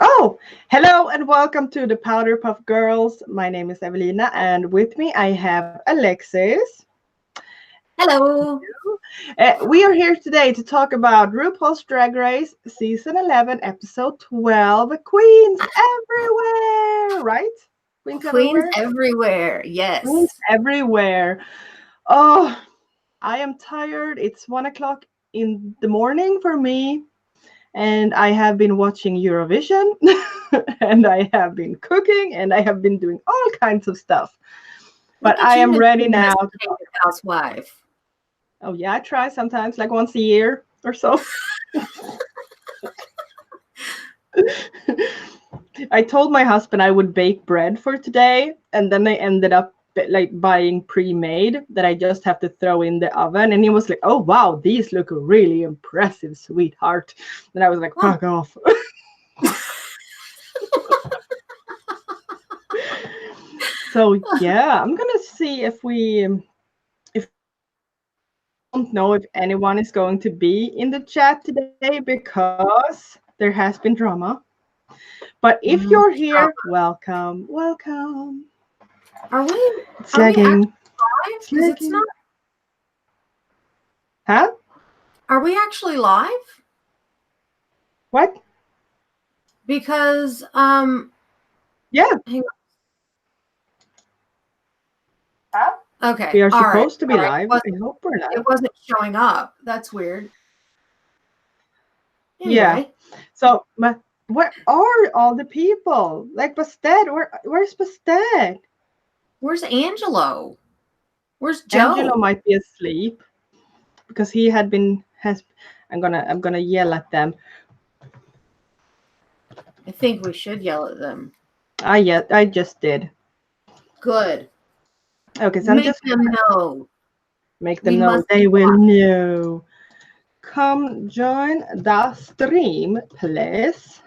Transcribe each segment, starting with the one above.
Oh, hello and welcome to the Powderpuff Girls. My name is Evelina, and with me I have Alexis. Hello. We are here today to talk about RuPaul's Drag Race Season 11, Episode 12, Queens Everywhere, right? Queens Queens Everywhere? everywhere. Queens Yes. Everywhere. Oh, I am tired. It's 1 o'clock in the morning for me, and I have been watching Eurovision, and I have been cooking, and I have been doing all kinds of stuff. But Look at I you, am Miss ready now to talk. Domesticated Housewife. Oh yeah, I try sometimes, like once a year or so. I told my husband I would bake bread for today, and then I ended up like buying pre-made that I just have to throw in the oven. And he was like, "Oh wow, these look really impressive, sweetheart." And I was like, Oh, "Fuck off." So yeah, I'm gonna see if I don't know if anyone is going to be in the chat today because there has been drama. But if you're much here, drama. welcome, welcome. Are we It's are we lagging, actually live? it's Because it's lagging. not. Huh? Are we actually live? What? Because Yeah, hang huh? on. Okay. We are All right. supposed to be All right. live. I hope we're It live. wasn't showing up. That's weird. Yeah. Anyway, So, but where are all the people? Like Bastet, where's Bastet? where's Angelo? Where's Angelo Joe? might be asleep because he had been has. I'm gonna yell at them. I think we should yell at them. I just did. Good. Okay, so I'm Make just them know. make them We know. must be They will quiet. know. Come join the stream, please.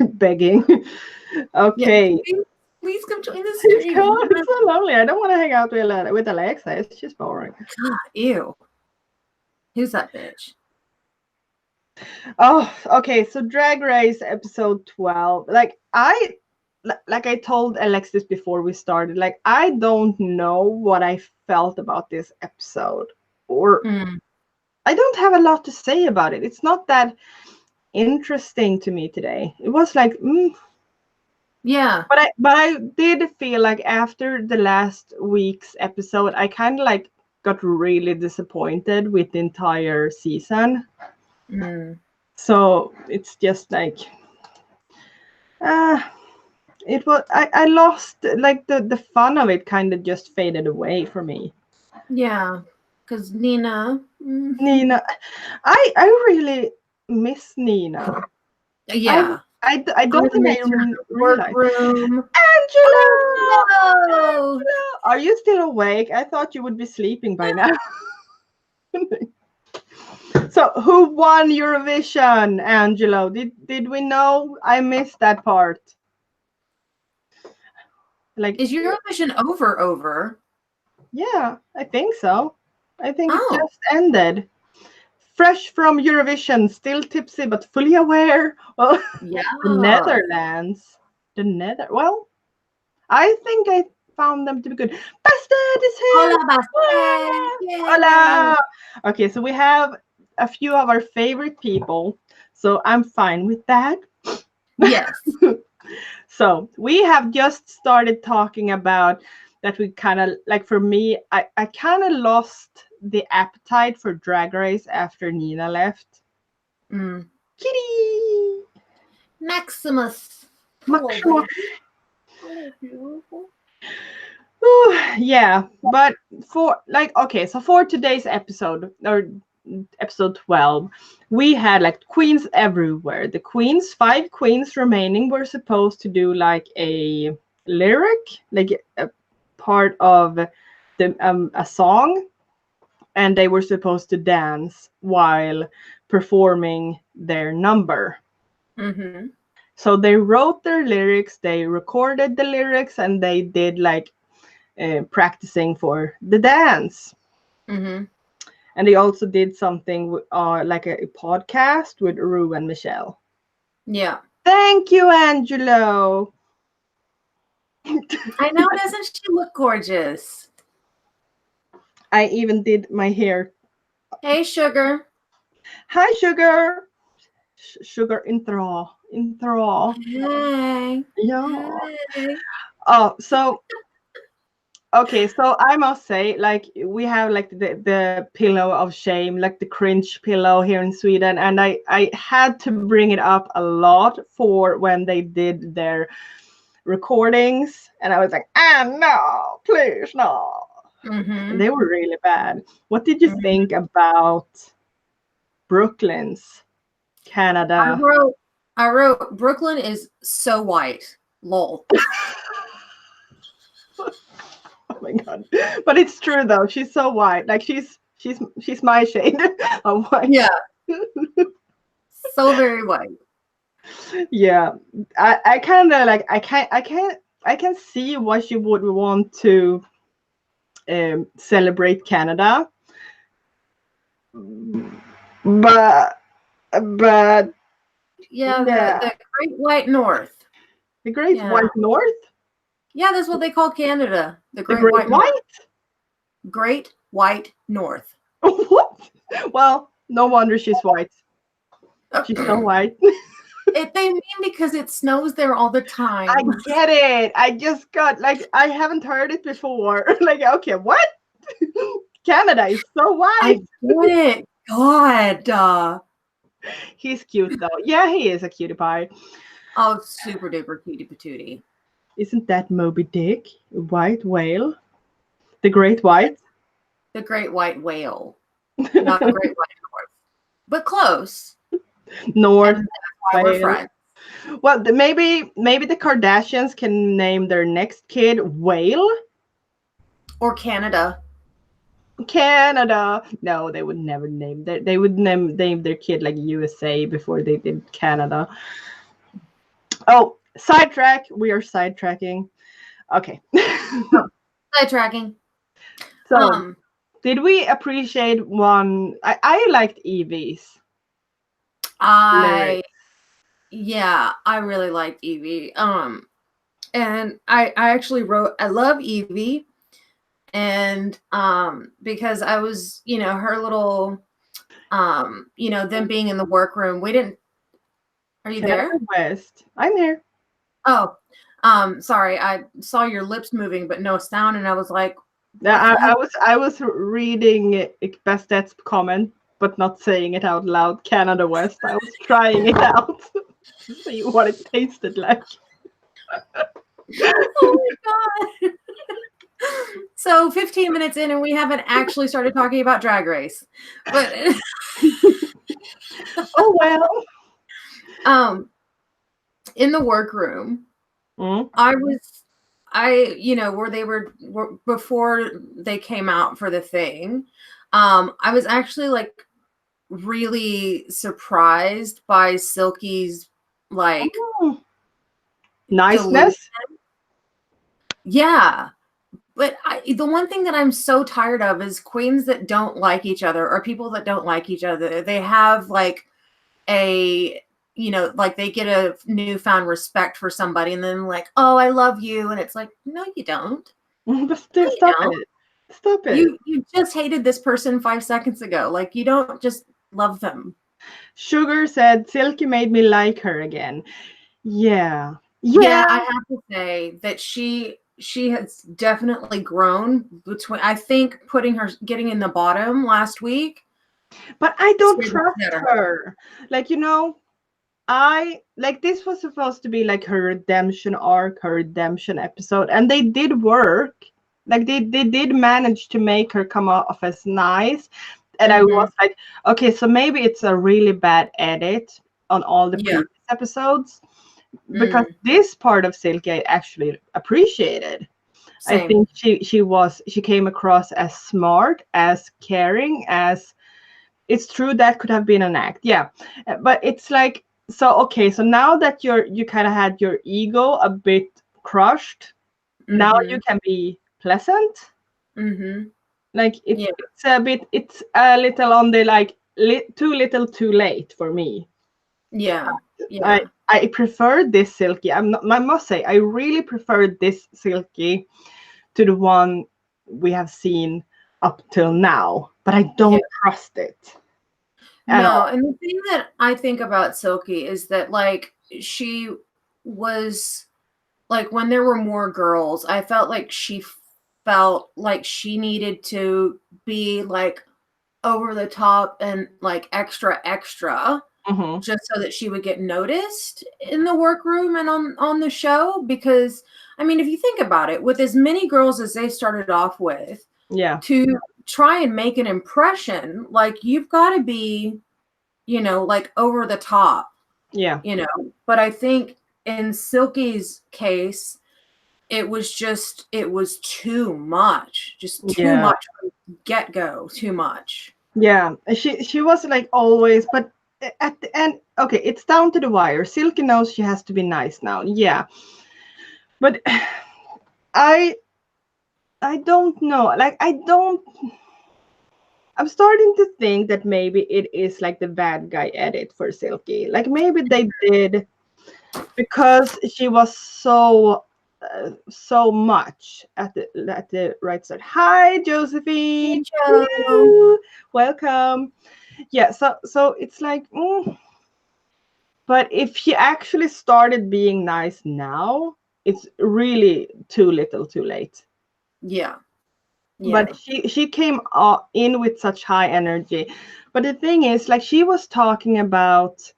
Begging. Yeah, Okay. please come join the It's stream. cold. It's so lonely. I don't want to hang out with Alexa. It's just boring. God, ew. Who's that bitch? Oh, okay. So Drag Race episode 12. Like I told Alexis before we started, like I don't know what I felt about this episode, or Mm, I don't have a lot to say about it. It's not that interesting to me today. It was like, yeah. but I did feel like after the last week's episode, I kind of like got really disappointed with the entire season. Mm, So it's just like, uh, it was I lost like the fun of it kind of just faded away for me. yeah. Because Nina. Nina, I really miss Nina. I Yeah. I I don't think I miss her in even the realized. workroom. Angela, Oh, no. Angela, are you still awake? I thought you would be sleeping by now. So who won Eurovision, Angelo? Did we know? I missed that part. Like, Is Eurovision over? yeah, I think so. I think it Oh, just ended. Fresh from Eurovision, still tipsy but fully aware. Well, the yeah. Netherlands. Well, I think I found them to be good. Bastard is here! Hola, Bastet. Ah, Yay. hola! Okay, so we have a few of our favorite people, so I'm fine with that. Yes. So we have just started talking about that we kind of like for me, I kind of lost the appetite for Drag Race after Nina left. Mm. Kitty! Maximus. Hello, Maximus. baby. Hello, beautiful. Ooh, yeah, but for like okay, so for today's episode or episode 12, we had like queens everywhere. The queens, five queens remaining, were supposed to do like a lyric, like a part of the a song, and they were supposed to dance while performing their number. Mm-hmm. So they wrote their lyrics, they recorded the lyrics, and they did like practicing for the dance. Mm-hmm. And they also did something like a podcast with Rue and Michelle. Yeah. Thank you, Angelo. I know, doesn't she look gorgeous? I even did my hair. Hey, Sugar. Hi, Sugar. Sugar intro. Hey. Yeah. Hey. Oh, so okay, so I must say, like, we have like the pillow of shame, like the cringe pillow here in Sweden, and I had to bring it up a lot for when they did their recordings, and I was like, no, please no. And Mm-hmm. they were really bad. What did you think about Brooklyn's Canada? I wrote Brooklyn is so white. Lol. Oh my god! But it's true though. She's so white. Like she's my shade of white. Yeah. So very white. Yeah, I kind of like I can see what you would want to celebrate Canada, but Yeah, yeah, the Great White North. the Great Yeah. White North, Yeah, that's what they call Canada. The the Great White North. White. Great White North. What? Well, no wonder she's white. She's so white. They mean because it snows there all the time. I get it. I just got like I haven't heard it before. Like, okay, what? Canada is so white. I get it. God. He's cute though. Yeah, he is a cutie pie. Oh, super duper cutie patootie. Isn't that Moby Dick? A white whale? The Great White? The Great White Whale. Not the Great White North. But close. North. And that's why we're friends. Well, maybe the Kardashians can name their next kid Whale. Or Canada. Canada. No, they would never name they would name their kid like USA before they did Canada. Oh, sidetrack. We are sidetracking. Okay. Sidetracking. So did we appreciate one? I liked Evie's. Yeah, I really liked Evie. And I actually wrote I love Evie. And because I was, her little them being in the workroom. Are you there? West. I'm here. Oh, sorry. I saw your lips moving but no sound, and I was like, Yeah, I was reading Bastet's comment, but not saying it out loud. Canada West. I was trying it out to see what it tasted like. oh my god. So 15 minutes in and we haven't actually started talking about Drag Race. But oh well. In the workroom, where they were before they came out for the thing, I was actually like really surprised by Silky's like niceness. delusion. Yeah. But the one thing that I'm so tired of is queens that don't like each other or people that don't like each other. They have like like they get a newfound respect for somebody and then like, oh, I love you. And it's like, no, you don't. Stop it. Stop it. You just hated this person 5 seconds ago. Like, you don't just love them. Sugar said Silky made me like her again. Yeah. Yeah, I have to say that she has definitely grown between, I think, getting in the bottom last week. But I don't trust her. Like, this was supposed to be like her redemption arc, her redemption episode, and they did work. Like they did manage to make her come off as nice. And I was like, okay, so maybe it's a really bad edit on all the previous episodes. Because this part of Silky I actually appreciated. Same. I think she came across as smart, as caring, as it's true that could have been an act. Yeah. But it's like, so okay, so now that you kind of had your ego a bit crushed, now you can be pleasant. Like it's a little on the like too little too late for me. Yeah. I prefer this Silky. I must say, I really prefer this Silky to the one we have seen up till now. But I Yeah. don't trust it at No, all. and the thing that I think about Silky is that like she was like when there were more girls, I felt like she felt like she needed to be like over the top and like extra extra Mm-hmm. just so that she would get noticed in the workroom and on the show. Because I mean, if you think about it, with as many girls as they started off with, Yeah. to try and make an impression, like you've got to be, you know, like over the top, Yeah. you know. But I think in Silky's case, it was too much, just too Yeah. much from get go, too much. Yeah. She was like always, but at the end, okay, it's down to the wire. Silky knows she has to be nice now. Yeah. But I I don't know. Like I'm starting to think that maybe it is like the bad guy edit for Silky. Like maybe they did because she was so much at the right start. Hi, Hey, Josephine. Joe. Hello. Welcome. Yeah, so it's like but if she actually started being nice now, it's really too little too late. Yeah. Yeah. But she came in with such high energy. But the thing is, like, she was talking about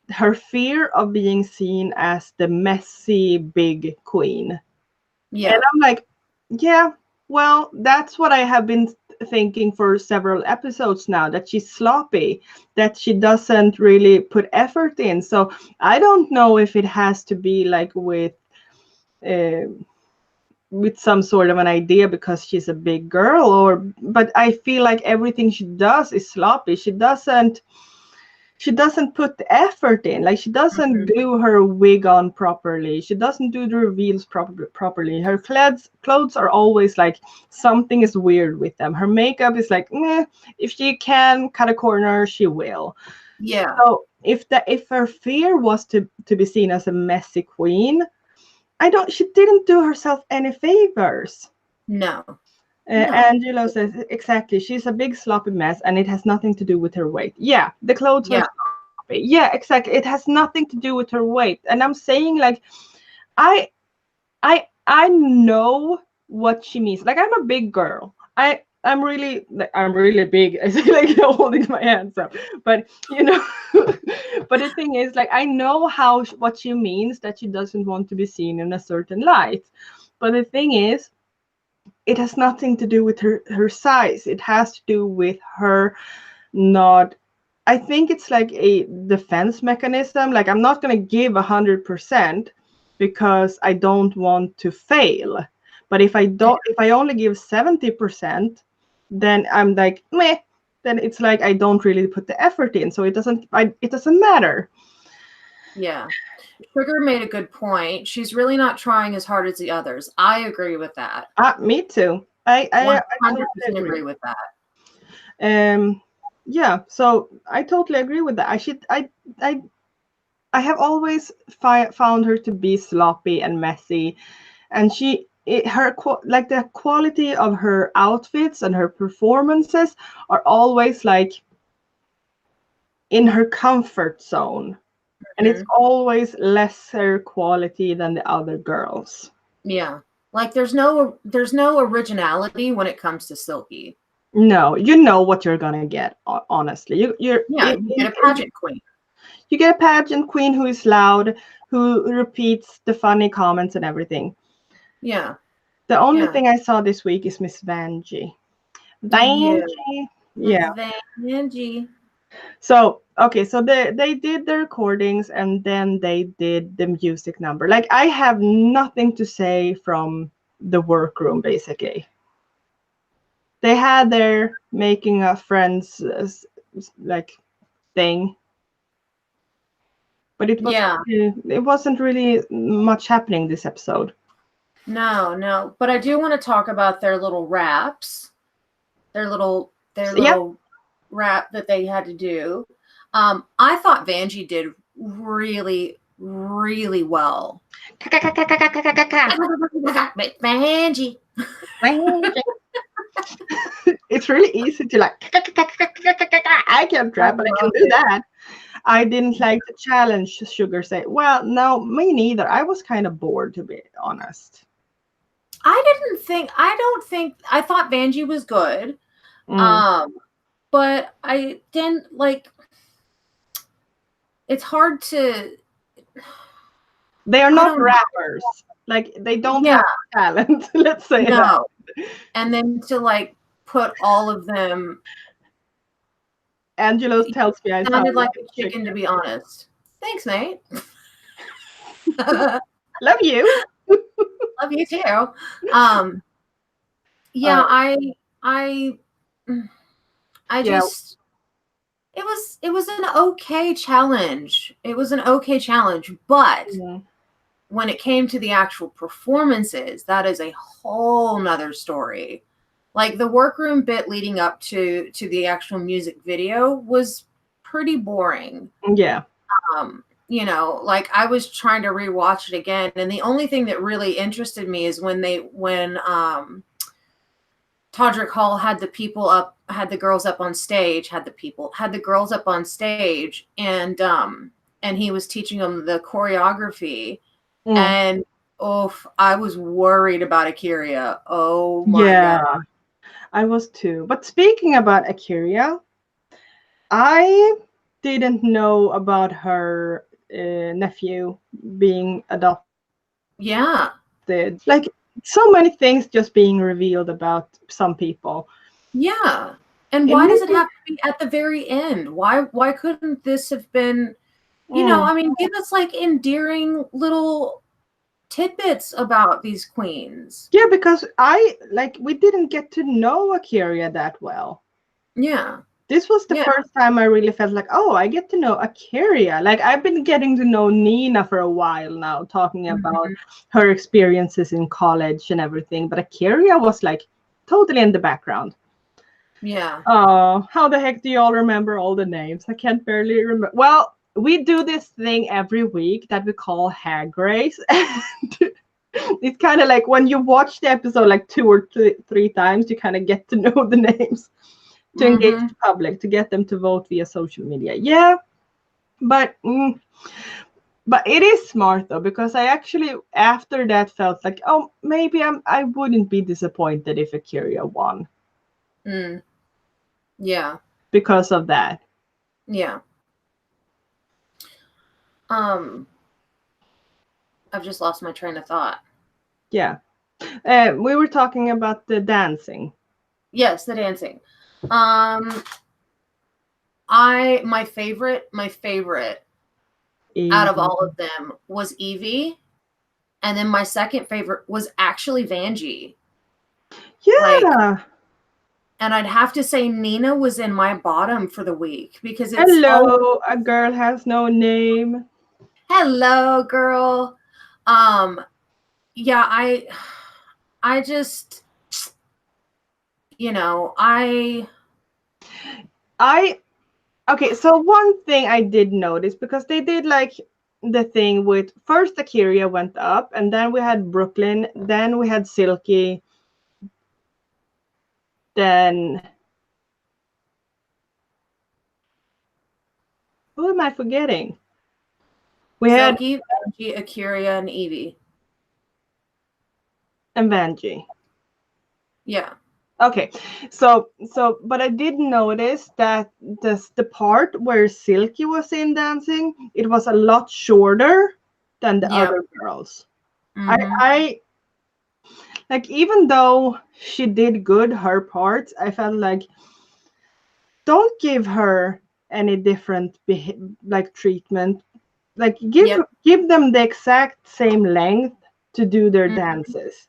her fear of being seen as the messy big queen. And Yeah. I'm like, yeah, well, that's what I have been thinking for several episodes now, that she's sloppy, that she doesn't really put effort in. So I don't know if it has to be like uh, with some sort of an idea because she's a big girl, or but I feel like everything she does is sloppy. She doesn't put the effort in. Like, she doesn't Mhm. glue her wig on properly. She doesn't do the reveals properly. Her clothes are always like something is weird with them. Her makeup is like, meh. If she can cut a corner, she will. Yeah. So if her fear was to be seen as a messy queen, she didn't do herself any favors. No. No. Angelo says exactly. She's a big sloppy mess, and it has nothing to do with her weight. Yeah, the clothes are Yeah. sloppy. Yeah, exactly. It has nothing to do with her weight. And I'm saying, like, I I know what she means. Like, I'm a big girl. I'm really big. I say, like, holding my hands up. But but the thing is, like, I know what she means, that she doesn't want to be seen in a certain light. But the thing is, it has nothing to do with her size. It has to do with her not. I think it's like a defense mechanism. Like, I'm not going to give 100% because I don't want to fail. But if I only give 70%, then I'm like, meh. Then it's like I don't really put the effort in, so it doesn't matter. Yeah. Sugar made a good point. She's really not trying as hard as the others. I agree with that. Me too. I totally 100% agree. agree with that. Yeah, so I totally agree with that. I I have always found her to be sloppy and messy, and like the quality of her outfits and her performances are always like in her comfort zone, and it's Mhm. always lesser quality than the other girls. Yeah. Like there's no originality when it comes to Silky. No, you know what you're gonna get. Honestly, Yeah, you get a pageant queen. you get a pageant queen who is loud, who repeats the funny comments and everything. Yeah. The only Yeah. thing I saw this week is Miss Vanjie. Yeah. Vanjie. Miss Yeah. Vanjie. So okay, so they did the recordings and then they did the music number. Like, I have nothing to say from the workroom basically. They had their making a friends like thing, but Yeah. it wasn't really much happening this episode. No, no. But I do want to talk about their little raps. Their Yeah. little rap that they had to do. I thought Vanjie did really, really well. Benji. It's really easy to like. I can't I rap, but I can love do it. that. I didn't like the challenge. Sugar say, well, no, me neither. I was kind of bored, to be honest. I thought Vanjie was good. Mm. But I didn't like, it's hard to, They are I not don't know. rappers. Like they don't Yeah, have talent. Let's say that. no. And then to like put all of them, Angelo you tells me I sound sounded like like a a chicken, to chicken. be honest. Thanks, mate. Love you. Love you too. Um, Uh, yeah, I, I yeah. just, it was an okay challenge. It was an okay challenge, but Mm. when it came to the actual performances, that is a whole nother story. Like the workroom bit leading up to the actual music video was pretty boring. Yeah. Like I was trying to rewatch it again, and the only thing that really interested me is when Todrick Hall had the girls up on stage, had the girls up on stage, and he was teaching them the choreography. Mm. And I was worried about Akira. Oh my Yeah. god. I was too. But speaking about Akira, I didn't know about her nephew being adopted. Yeah. Like so many things just being revealed about some people. Yeah. And It why made does it me. have to be at the very end? Why couldn't this have been, Mm, I mean, give us like endearing little tidbits about these queens. yeah, because we didn't get to know Akira that well. Yeah. This was the Yeah. first time I really felt like, oh, I get to know Akira. Like I've been getting to know Nina for a while now, talking about Mhm. her experiences in college and everything. But Akira was like totally in the background. Yeah. How the heck do you all remember all the names? I can't barely remember. Well, we do this thing every week that we call HAGRACE. It's kind of like when you watch the episode like two or three times, you kind of get to know the names to engage Mhm. the public, to get them to vote via social media. Yeah, but but it is smart though, because I actually after that felt like, oh, maybe I wouldn't be disappointed if Akira won Mm. Yeah. because of that. Yeah. Um I've just lost my train of thought. Yeah. We were talking about the dancing. Yes, the dancing. Um my favorite out of Evie. all of them was Evie. And then my second favorite was actually Vanjie. Like, Yeah. and I'd have to say Nina was in my bottom for the week because it's all Hello, a girl has no name. hello, girl. Um, yeah, I just, I I Okay, so one thing I did notice, because they did like the thing with first Akira went up, and then we had Brooklyn, then we had Silky, then who am I forgetting? We had Silky, Vanjie, Akira, and Evie. Vanjie. Yeah. Okay, so but I did notice that the part where Silky was in dancing, it was a lot shorter than the Yep. other girls. Mm-hmm. I like, even though she did good her parts, I felt like don't give her any different like treatment. Like Yep. give them the exact same length to do their Mm-hmm. dances.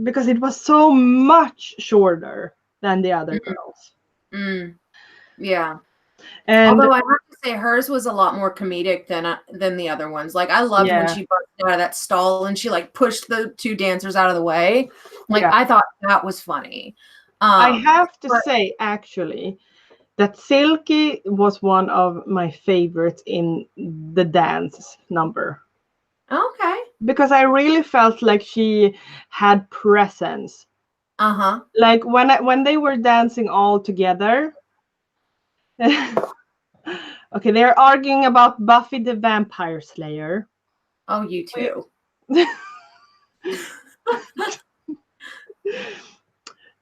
Because it was so much shorter than the other girls. Mm. Yeah. And Although I have to say hers was a lot more comedic than the other ones. Like I loved when yeah, she busted out of that stall and she like pushed the two dancers out of the way. Like yeah. I thought that was funny. I Um, have to but say, actually, that Silky was one of my favorites in the dance number. Okay. Because I really felt like she had presence. Uh-huh. Like when they were dancing all together. Okay, they're arguing about Buffy the Vampire Slayer. Oh, you too.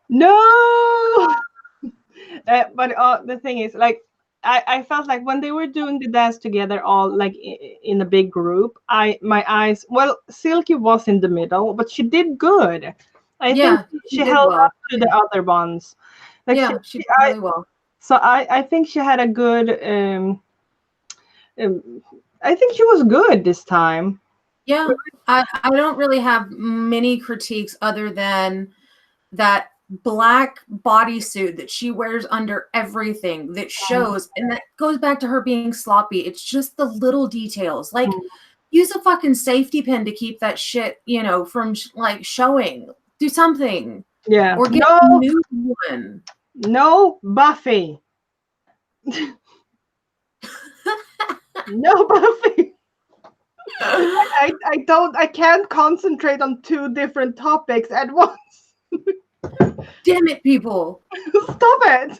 No. But the thing is, like, I felt like when they were doing the dance together, all like in a big group, my eyes. Well, Silky was in the middle, but she did good. I think she she did held well. up to the other ones. Like She did really well. So I think she had a good. I think she was good this time. Yeah, I don't really have many critiques other than that black bodysuit that she wears under everything that shows, and that goes back to her being sloppy. It's just the little details. Like, use a fucking safety pin to keep that shit, from like showing. Do something. Yeah. Or get a new one. No, Buffy. No, Buffy. I can't concentrate on two different topics at once. Damn it, people. Stop it.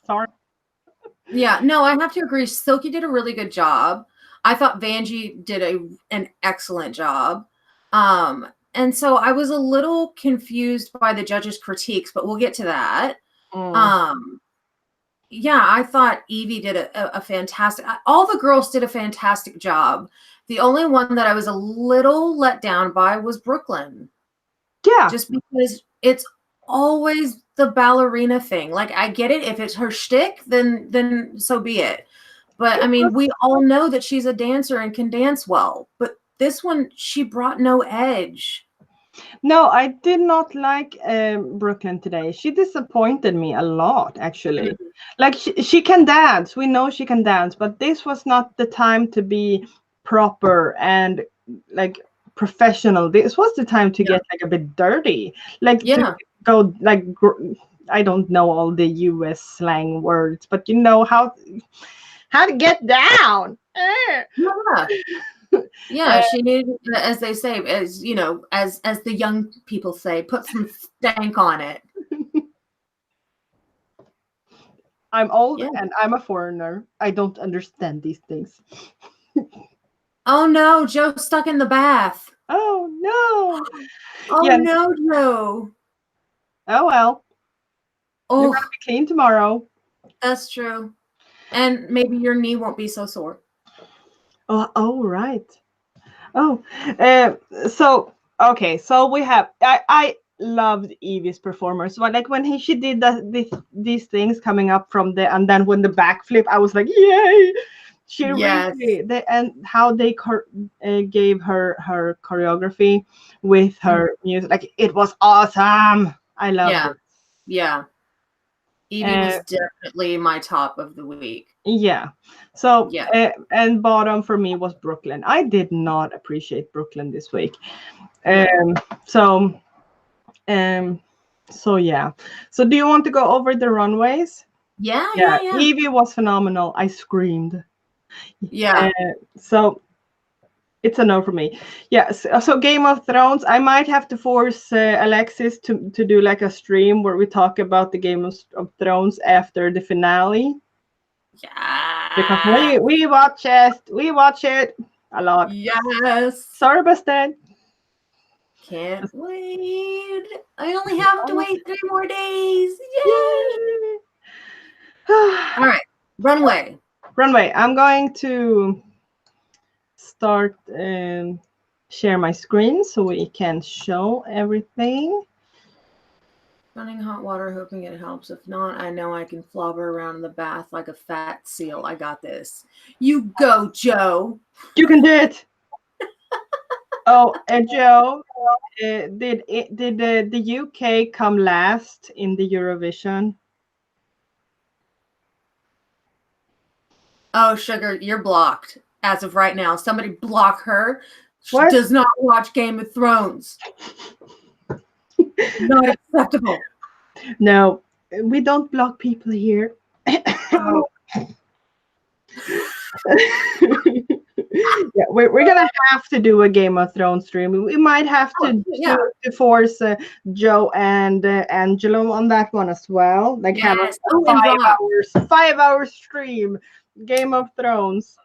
Sorry. Yeah, no, I have to agree. Silky did a really good job. I thought Vanjie did an excellent job. And so I was a little confused by the judges' critiques, but we'll get to that. Yeah, I thought Evie did a fantastic. All the girls did a fantastic job. The only one that I was a little let down by was Brooklyn. Yeah, just because it's always the ballerina thing. Like, I get it. If it's her shtick, then so be it. But I mean, we all know that she's a dancer and can dance well. But this one, she brought no edge. No, I did not like Brooklyn today. She disappointed me a lot, actually. Mm-hmm. Like, she can dance. We know she can dance, but this was not the time to be proper and like professional. This was the time to get like a bit dirty. Like, to go like, I don't know all the US slang words, but you know how to get down. Yeah, she needed, as they say, as as the young people say, put some stank on it. I'm old and I'm a foreigner. I don't understand these things. Oh no, Joe's stuck in the bath. Oh no. Oh no, Joe. Oh well. You're gonna be clean tomorrow. That's true. And maybe your knee won't be so sore. Oh right. Oh, so okay. So we have. I loved Evie's performance. But like when she did these things coming up from the, and then when the backflip, I was like, yay! She really and how they gave her choreography with her music. Like, it was awesome. I loved it. Yeah. Evie was definitely my top of the week. Yeah. So and bottom for me was Brooklyn. I did not appreciate Brooklyn this week. So yeah. So do you want to go over the runways? Yeah. Evie was phenomenal. I screamed. Yeah. So it's a no for me. Yes. So Game of Thrones, I might have to force Alexis to do like a stream where we talk about the Game of Thrones after the finale. Yeah. Because we watch it a lot. Yes. Sorry, busted. Can't wait. I only have to wait 3 more days. Yay! All right. Runway. I'm going to start share my screen so we can show everything. Running hot water, hoping it helps. If not, I know I can flobber around in the bath like a fat seal. I got this. You go, Joe. You can do it. Oh, and Joe, did the UK come last in the Eurovision? Oh, sugar, you're blocked as of right now. Somebody block her. She What? does not watch Game of Thrones. Not acceptable. No, we don't block people here. Oh, Yeah, we're gonna have to do a Game of Thrones stream. We might have yeah. to force Joe and Angelo on that one as well. Like have Yes. a Oh, and Rob. 5 hour stream, Game of Thrones.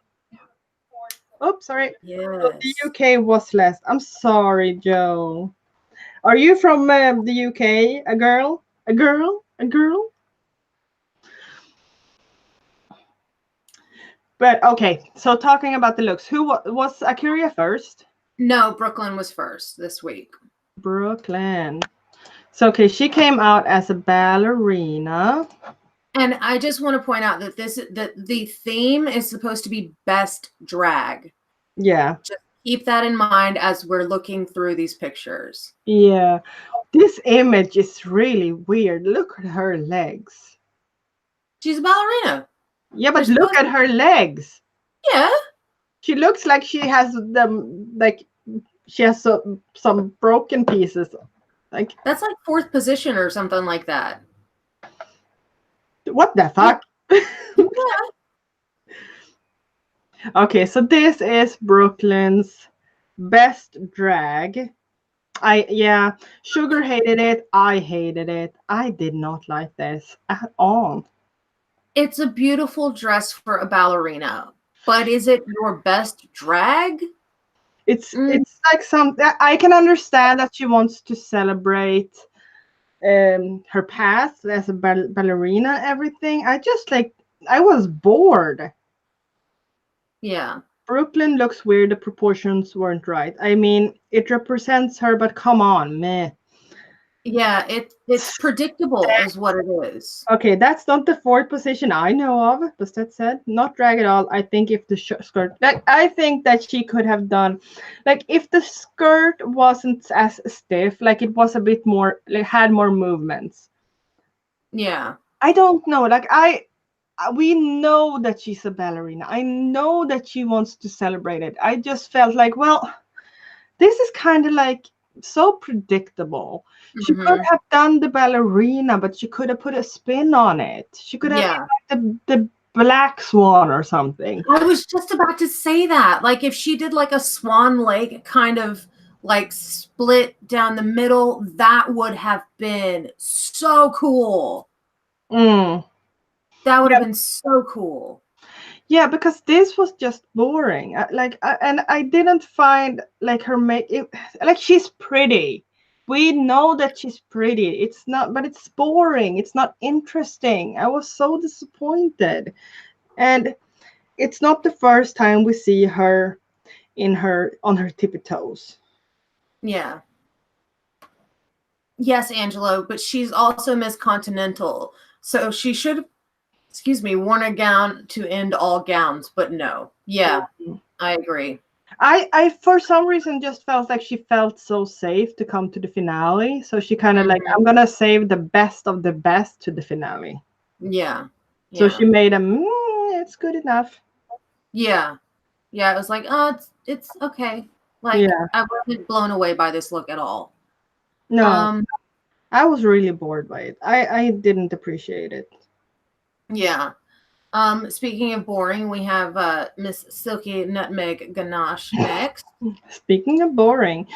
Oops, sorry. So the Yes. UK was less. I'm sorry, Joe. Are you from the UK? A girl? A girl? A girl? But okay, so talking about the looks, who was Akira first? No, Brooklyn was first this week. Brooklyn. So okay, she came out as a ballerina. And I just want to point out that the theme is supposed to be best drag. Yeah. Just keep that in mind as we're looking through these pictures. Yeah. This image is really weird. Look at her legs. She's a ballerina. Yeah, but They're look at her legs. Yeah. She looks like she has them like she has some broken pieces. Like That's like fourth position or something like that. what the fuck? Yeah. Okay, so this is Brooklyn's best drag. Sugar hated it. I hated it. I did not like this at all. It's a beautiful dress for a ballerina, but is it your best drag? It's like some. I can understand that she wants to celebrate her past as a ballerina. Everything. I was bored. Yeah. Brooklyn looks weird. The proportions weren't right. I mean, it represents her, but come on, meh. Yeah, it's predictable is what it is. Okay, that's not the fourth position I know of. But that said, not drag at all. I think if the skirt, like, I think that she could have done, like, if the skirt wasn't as stiff, like, it was a bit more, like, had more movements. Yeah. I don't know. Like, we know that she's a ballerina. I know that she wants to celebrate it. I just felt like, well, this is kind of like so predictable. She could have done the ballerina, but she could have put a spin on it. She could have been like the Black Swan or something. I was just about to say that. Like if she did like a swan lake kind of like split down the middle, that would have been so cool. Mm. That would have been so cool. Yeah, because this was just boring. And I didn't find like her like she's pretty. We know that she's pretty. It's not, but it's boring. It's not interesting. I was so disappointed. And it's not the first time we see her on her tippy toes. Yeah. Yes, Angelo, but she's also Miss Continental. So she should, worn a gown to end all gowns, but no. Yeah, I agree. I for some reason just felt like she felt so safe to come to the finale. So she kind of like, I'm gonna save the best of the best to the finale. Yeah. So she made it's good enough. Yeah. Yeah. It was like, oh, it's okay. Like I wasn't blown away by this look at all. No. I was really bored by it. I didn't appreciate it. Yeah. Speaking of boring, we have Miss Silky Nutmeg Ganache next. Speaking of boring,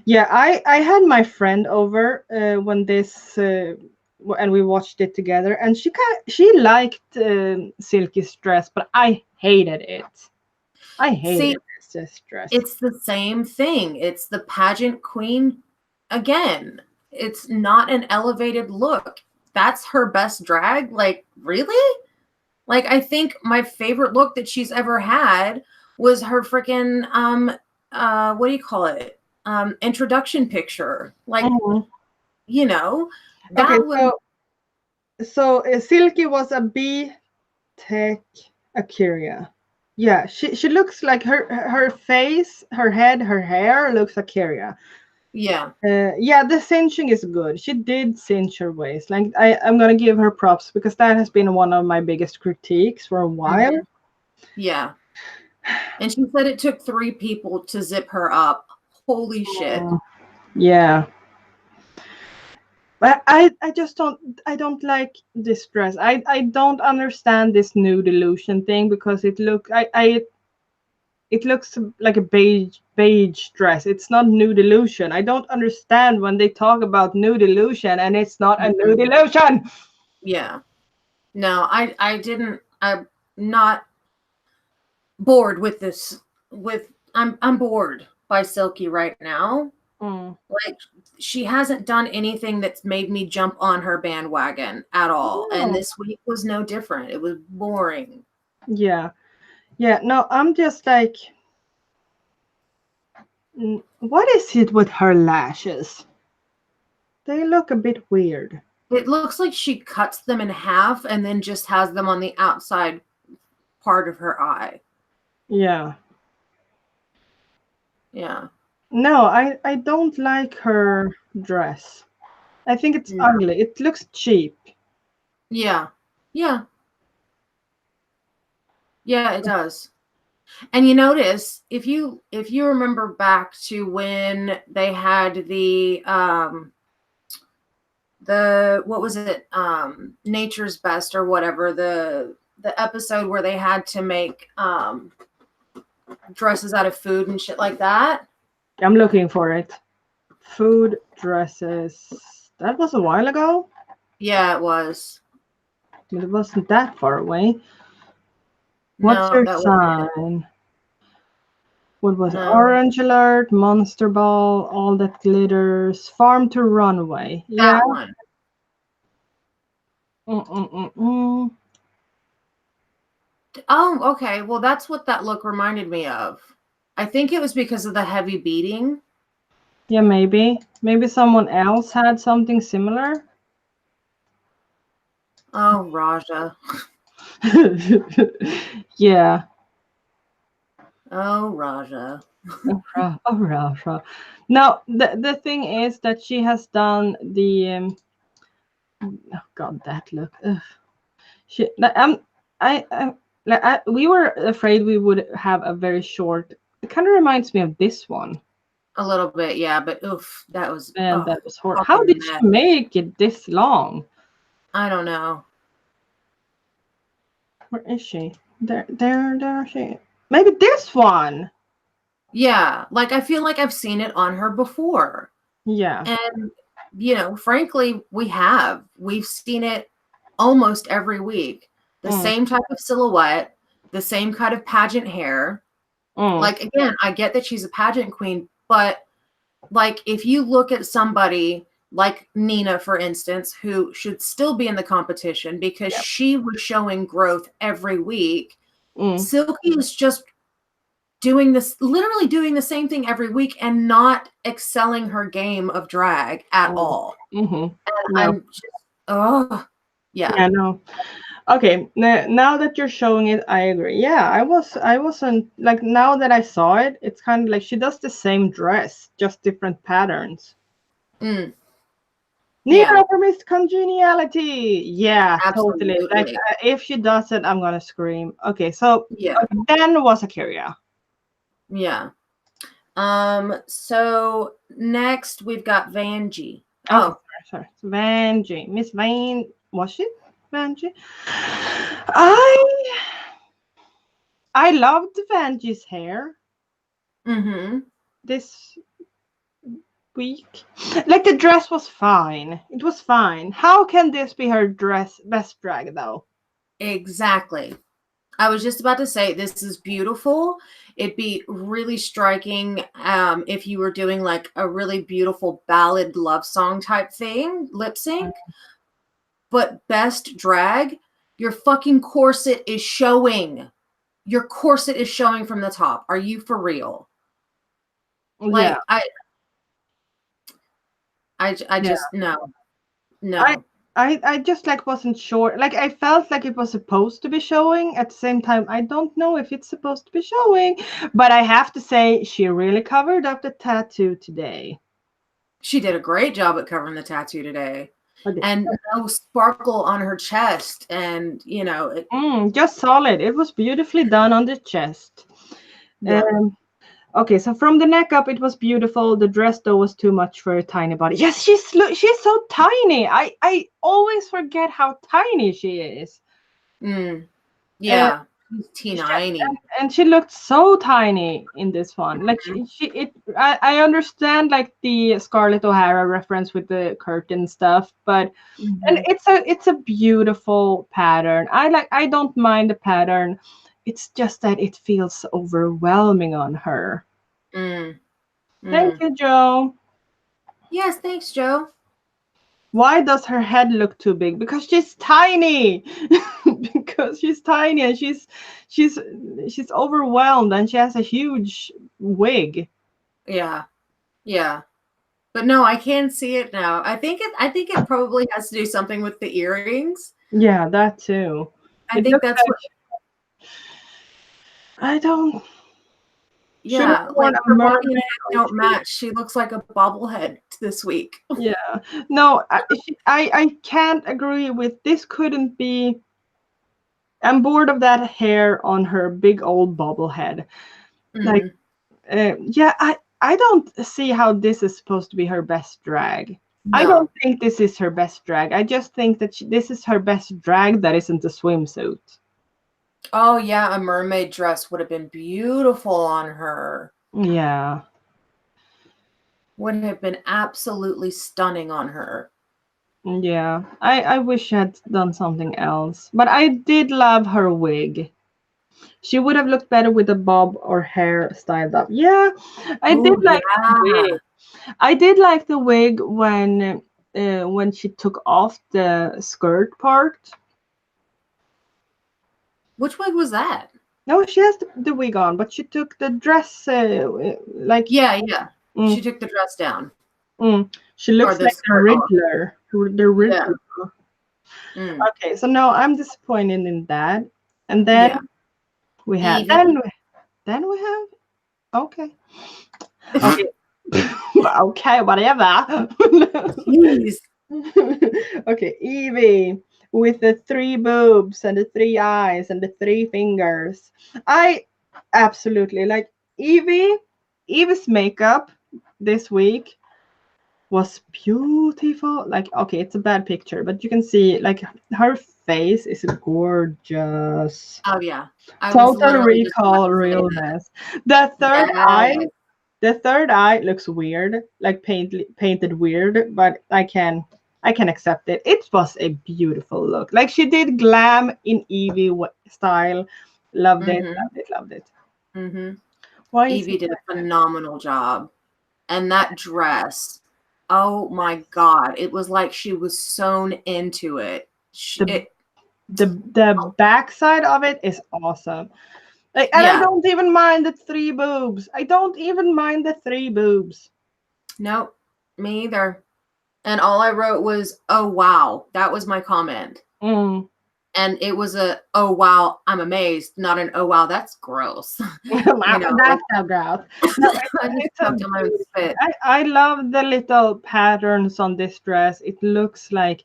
yeah, I had my friend over when this and we watched it together, and she liked Silky's dress, but I hated it. I hated this dress. It's the same thing. It's the pageant queen again. It's not an elevated look. That's her best drag. Like, really? Like, I think my favorite look that she's ever had was her freaking what do you call it? Introduction picture. Like, you know, that okay, was so Silky was a B-Tech Akira. Yeah, she looks like her face, her head, her hair looks Akira. yeah. Yeah, the cinching is good. She did cinch her waist. Like I'm gonna give her props because that has been one of my biggest critiques for a while. Yeah. And she said it took 3 people to zip her up. Holy shit. Yeah. I just don't like this dress. I don't understand this nude illusion thing because it looks like a beige dress. It's not nude illusion. I don't understand when they talk about nude illusion and it's not a nude illusion. Yeah. No, I didn't. I'm not bored with this. I'm bored by Silky right now. Like, she hasn't done anything that's made me jump on her bandwagon at all. No. And this week was no different. It was boring. Yeah. Yeah. No, I'm just like, what is it with her lashes? They look a bit weird. It looks like she cuts them in half and then just has them on the outside part of her eye. Yeah. Yeah. No, I don't like her dress. I think it's ugly. It looks cheap. Yeah. Yeah. Yeah, it does. And you notice if you remember back to when they had the what was it, Nature's Best or whatever, the episode where they had to make dresses out of food and shit like that. I'm looking for it. Food dresses. That was a while ago. Yeah, it was. But it wasn't that far away. What's your sign? What was it? Orange Alert, Monster Ball, All That Glitters, Farm to Runway. That one. Oh, okay. Well, that's what that look reminded me of. I think it was because of the heavy beating. Yeah, maybe. Maybe someone else had something similar. Oh, Raja. Yeah. Oh, Raja. Oh, Raja. Now, the thing is that she has done the... oh, God, that look. Ugh. We were afraid we would have a very short... It kind of reminds me of this one. A little bit, yeah, but oof, that was... And that was horrible. How did she make it this long? I don't know. Where is she? There she... Maybe this one! Yeah, like I feel like I've seen it on her before. Yeah. And, you know, frankly, we've seen it almost every week. The same type of silhouette, the same kind of pageant hair. Like, again, I get that she's a pageant queen, but like if you look at somebody like Nina, for instance, who should still be in the competition because she was showing growth every week, Silky is just literally doing the same thing every week and not excelling her game of drag at all. And I'm just, yeah. Yeah, no. Okay, now that you're showing it, I agree. Yeah, I wasn't like, now that I saw it, it's kind of like she does the same dress, just different patterns. Nina promised congeniality. Yeah, absolutely. Totally. Like if she does it, I'm gonna scream. Okay, so then was Akira. Yeah. So next we've got Vanjie. Sorry. Vanjie. Miss Van, was she? Vanjie. I loved Vanjie's hair. This week, like the dress was fine. It was fine. How can this be her best drag though? Exactly. I was just about to say this is beautiful. It'd be really striking if you were doing like a really beautiful ballad love song type thing, lip sync. But best drag, your fucking corset is showing. Your corset is showing from the top. Are you for real? Like I just no. I just like wasn't sure. Like I felt like it was supposed to be showing. At the same time, I don't know if it's supposed to be showing. But I have to say, she really covered up the tattoo today. She did a great job at covering the tattoo today. And no sparkle on her chest, and you know, just solid. It was beautifully done on the chest. Okay, so from the neck up, it was beautiful. The dress though was too much for a tiny body. Yes, she's so tiny. I always forget how tiny she is. Uh, Yeah, she's she, teeny. and she looked so tiny in this one. Like I understand like the Scarlett O'Hara reference with the curtain stuff, but and Mm-hmm. it's a beautiful pattern. I don't mind the pattern. It's just that it feels overwhelming on her. Mm. Thank Mm. you, Joe. Yes, thanks, Joe. Why does her head look too big? Because she's tiny. Because she's tiny and she's she's overwhelmed and she has a huge wig. Yeah, yeah. But no, I can see it now. I think it probably has to do something with the earrings. Yeah, that too. I It think looks that's like what. I don't should have Yeah, worn like a her body and mermaid head don't outfit. match. She looks like a bobblehead this week. Yeah. No, I can't agree with this. Couldn't be. I'm bored of that hair on her big old bobblehead. Like, Mm, yeah, I don't see how this is supposed to be her best drag. I don't no. think this is her best drag. I just think that this is her best drag that isn't a swimsuit. Oh yeah, a mermaid dress would have been beautiful on her. Yeah. Would have been absolutely stunning on her. Yeah. I wish I had done something else. But I did love her wig. She would have looked better with a bob or hair styled up. Yeah, I did Oh like the yeah. wig. I did like the wig when she took off the skirt part. Which wig was that? No, she has the wig on, but she took the dress like Yeah, yeah. She mm, took the dress down she or looks the like the skirt off. Riddler. The Yeah. Riddler. Mm, Okay, so no, I'm disappointed in that. And then yeah. we have Evie. then we have okay. Okay. Okay, whatever. Jeez. Okay, Evie with the three boobs and the three eyes and the three fingers. I absolutely like Evie. Evie's makeup this week was beautiful. Like, okay, it's a bad picture, but you can see like her face is gorgeous. Oh yeah. I was Total literally just about recall to say that. realness. The third eye, Yes. the third eye looks weird, like painted weird, but I can accept it. It was a beautiful look. Like she did glam in Evie style. Loved it, Mm-hmm. loved it, loved it. Mm-hmm. Why is Evie it did like a phenomenal job. And that dress, oh my God. It was like she was sewn into it. the the backside of it is awesome. Like, and I Yeah. don't even mind the three boobs. I don't even mind the three boobs. Nope. Me either. And all I wrote was, oh wow. That was my comment. Mm. And it was a, oh wow, I'm amazed, not an, oh wow, that's gross. You know, like That's so gross. No, I just it's a choked on my own beautiful. spit. I love the little patterns on this dress. It looks like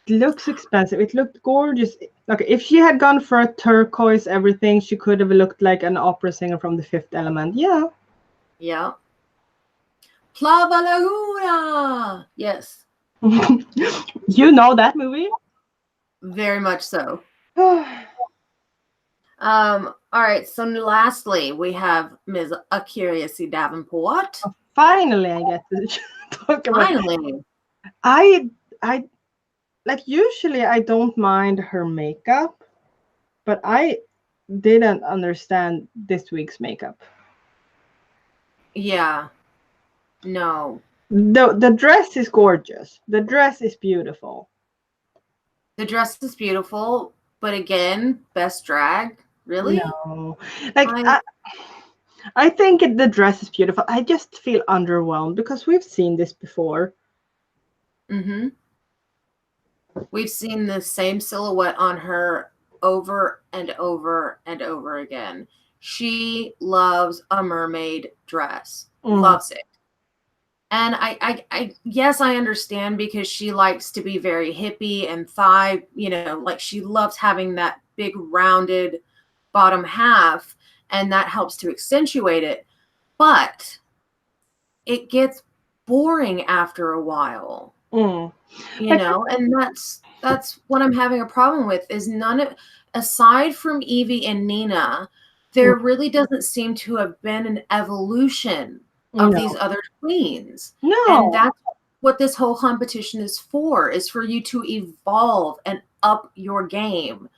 it looks expensive. It looked gorgeous. Okay, if she had gone for a turquoise everything, she could have looked like an opera singer from The Fifth Element. Yeah. Yeah. Plava Laguna. Yes. You know that movie? Very much so. All right. So lastly, we have Ms. Akira Davenport. Finally, I get to talk about. Finally. I I like usually I don't mind her makeup, but I didn't understand this week's makeup. Yeah. No. The dress is gorgeous. The dress is beautiful. The dress is beautiful, but again, best drag. Really? No, like I I think the dress is beautiful. I just feel underwhelmed because we've seen this before. mm-hmm. We've seen the same silhouette on her over and over and over again. She loves a mermaid dress. Mm. Loves it. And I yes, I understand because she likes to be very hippie and thigh, like she loves having that big rounded bottom half, and that helps to accentuate it. but it gets boring after a while. Mm. You know, and that's what I'm having a problem with, is none of, aside from Evie and Nina, there really doesn't seem to have been an evolution of these No. other queens. And No. that's what this whole competition is for you to evolve and up your game.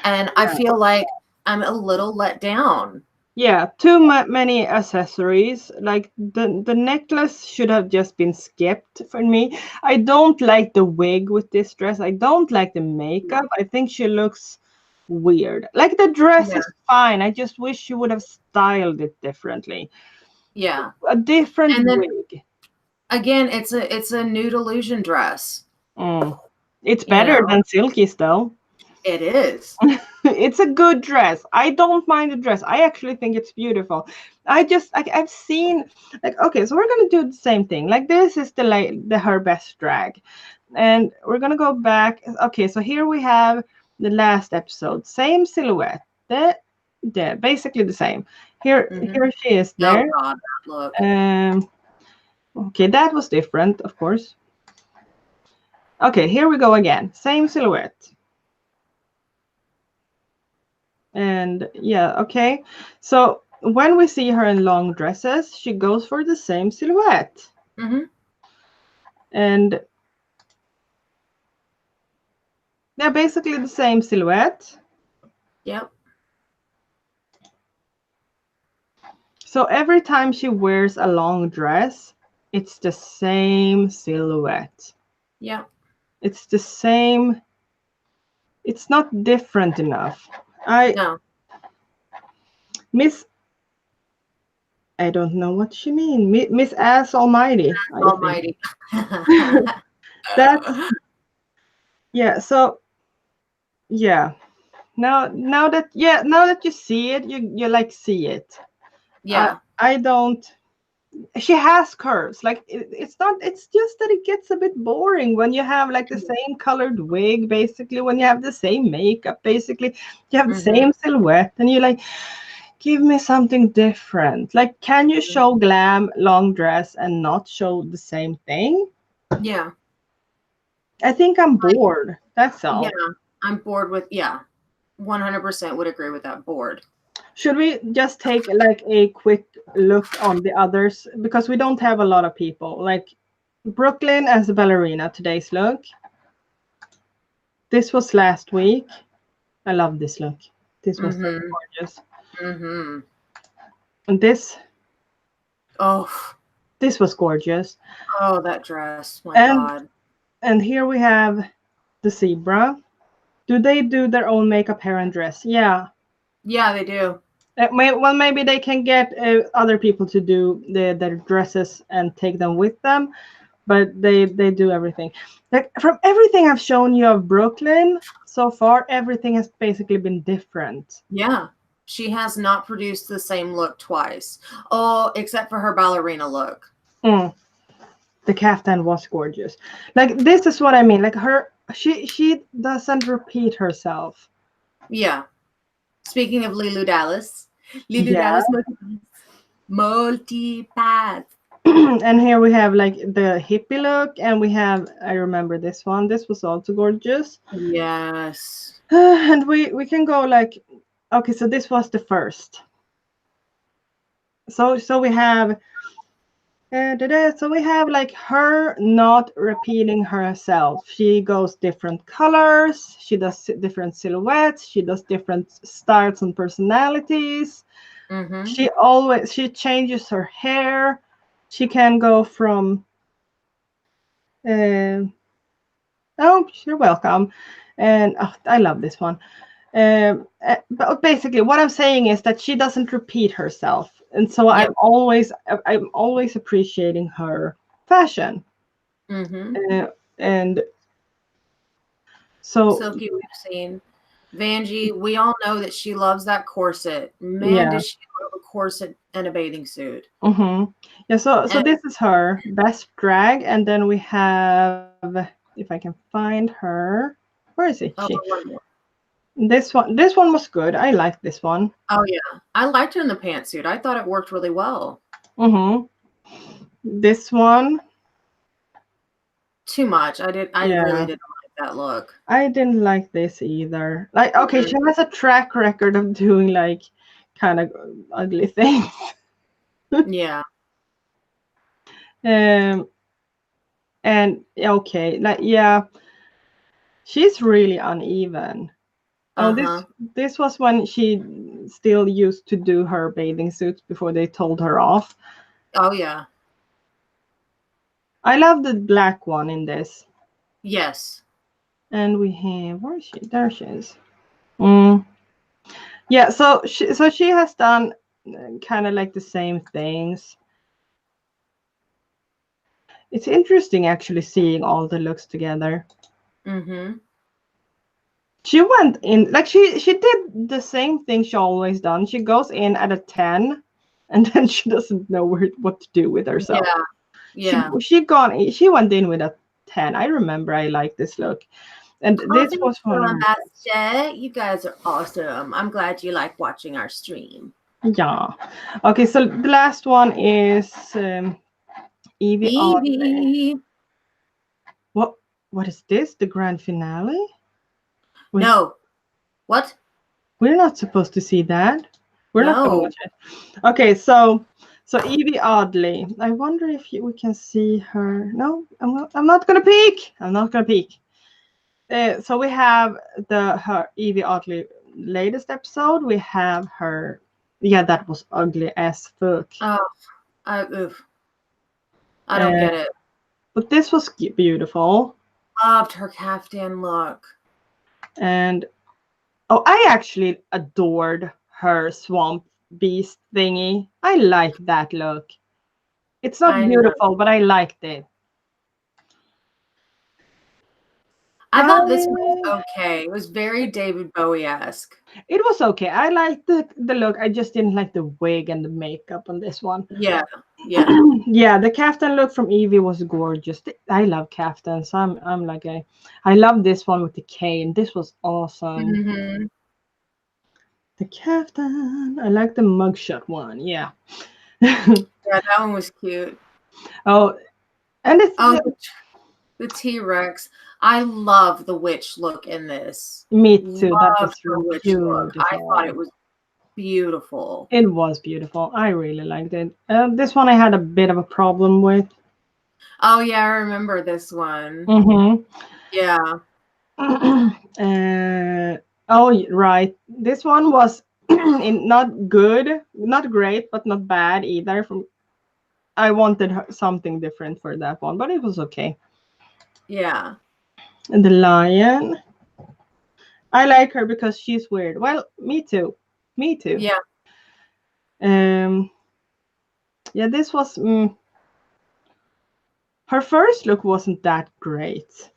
And I feel like I'm a little let down. Yeah, too many accessories. Like the necklace should have just been skipped for me. I don't like the wig with this dress. I don't like the makeup. I think she looks weird. Like the dress Yeah. is fine. I just wish she would have styled it differently. Yeah. A different And then wig. again, it's a nude illusion dress. It's You better know, than Silky's though. it is. It's a good dress. I don't mind the dress. I actually think it's beautiful. I just like I've seen like okay, so we're gonna do the same thing. Like this is the her best drag, and we're gonna go back. Okay, so here we have the last episode, same silhouette. That basically the same. Here she is there. Oh God, that look. Okay, that was different, of course. Okay, here we go again. Same silhouette. And yeah, okay. So when we see her in long dresses, she goes for the same silhouette. And they're basically the same silhouette. Yep. So every time she wears a long dress, it's the same silhouette. Yep. It's the same. It's not different enough. No. I don't know what she means. Miss Ass Almighty. Almighty. That's yeah. So yeah. Now that you see it, you like see it. Yeah. I don't. She has curves. Like it's not. It's just that it gets a bit boring when you have like the same colored wig, basically. When you have the same makeup, basically, you have the same silhouette, and you like. Give me something different. Like, can you show glam, long dress, and not show the same thing? Yeah. I think I'm bored. That's all. Yeah, I'm bored with, 100% would agree with that, bored. Should we just take like a quick look on the others? Because we don't have a lot of people. Like Brooklyn as a ballerina, today's look. This was last week. I love this look. This was so gorgeous. And this was gorgeous. Oh, that dress. My God. And here we have the zebra. Do they do their own makeup, hair, and dress? Yeah. Yeah, they do. Well, maybe they can get other people to do their dresses and take them with them, but they do everything. Like from everything I've shown you of Brooklyn so far, everything has basically been different. Yeah. She has not produced the same look twice. Oh, except for her ballerina look. The caftan was gorgeous. Like this is what I mean. Like she doesn't repeat herself. Yeah. Speaking of Lulu Dallas. Lulu Dallas multi-path. And here we have like the hippie look, and we have, I remember this one. This was also gorgeous. Yes. And we can go like, okay, so this was the first. So we have so we have like her not repeating herself. She goes different colors, she does different silhouettes, she does different styles and personalities. She changes her hair. She can go from oh, you're welcome. And I love this one. But basically what I'm saying is that she doesn't repeat herself. And so I'm always appreciating her fashion. And so Silky, we've seen. Vanjie, we all know that she loves that corset. Man, does she love a corset and a bathing suit. Yeah, so this is her best drag, and then we have, if I can find her, where is it? This one was good. I liked this one. Oh yeah, I liked her in the pantsuit. I thought it worked really well. Mm-hmm. This one, Too much. I really yeah. didn't like that look. I didn't like this either. Like, okay, Mhm. she has a track record of doing like kind of ugly things. Yeah. Um, and okay, like yeah, she's really uneven. Oh, Uh-huh. this was when she still used to do her bathing suits before they told her off. Oh yeah. I love the black one in this. Yes. And we have where is she? There she is. Mm. Yeah, so she has done kind of like the same things. It's interesting actually seeing all the looks together. Mm-hmm. She went in like she did the same thing she always done. She goes in at a 10 and then she doesn't know what to do with herself. Yeah. Yeah. She went in with a 10. I remember I liked this look. And Oh, this thank was one of you, her best. Ambassador. You guys are awesome. I'm glad you like watching our stream. Yeah. Okay, so the last one is Evie Oddly. Evie. What what is this? The grand finale? Wait, No. What? we're not supposed to see that. We're not gonna No. watch it. Okay, so Evie Oddly. I wonder if we can see her. No, I'm not gonna peek. I'm not gonna peek. So we have her Evie Oddly latest episode. We have her. Yeah, that was ugly as fuck. Oh, oof. I don't Uh, get it. but this was beautiful. Loved her caftan look. And oh, I actually adored her swamp beast thingy. I like that look. It's not I know. beautiful, but I liked it. I thought this was I okay. It was very David Bowie-esque. It was okay. I liked the look. I just didn't like the wig and the makeup on this one. Yeah. Yeah. Yeah, the kaftan look from Evie was gorgeous. I love kaftans. I'm like I love this one with the cane. This was awesome. Mm-hmm. The kaftan. I like the mugshot one. Yeah. Yeah, that one was cute. Oh, and it's Oh, the T-Rex. I love the witch look in this. me too. That was Loved her witch look. I thought it beautiful. was beautiful. It was beautiful. I really liked it. This one I had a bit of a problem with. Oh yeah, I remember this one. Mm-hmm. Yeah. Oh, right. This one was not good, not great, but not bad either. I wanted something different for that one, but it was okay. Yeah. And the lion, I like her because she's weird. Well, me too. Me too. Yeah. Um. Yeah, this was. Her first look wasn't that great.